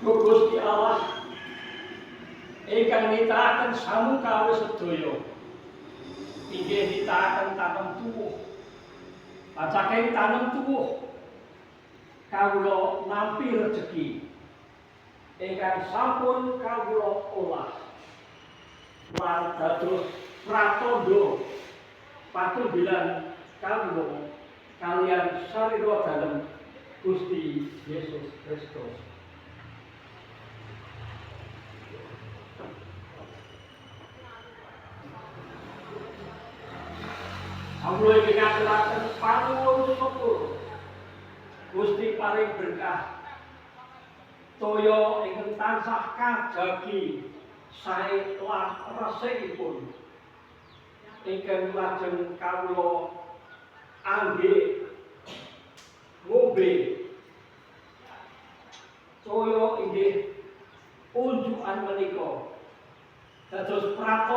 Gusti Allah ingkang nitaaken samukawe sedaya inggih nitaaken tanem tuwuh. Saking tanem tuwuh kawula nampi rejeki ingkang sampun kawula olah lan dados pratandha patunggilan kawula kaliyan sarira dalem Gusti Yesus Kristus. Kawula ingkang ngaturaken panuwun syukur Gusti paring berkah toya ingkang tansah kajagi sae lan resikipun ingkang lajeng kawula angge ngombe toya inggih unjukan menika dados pratandha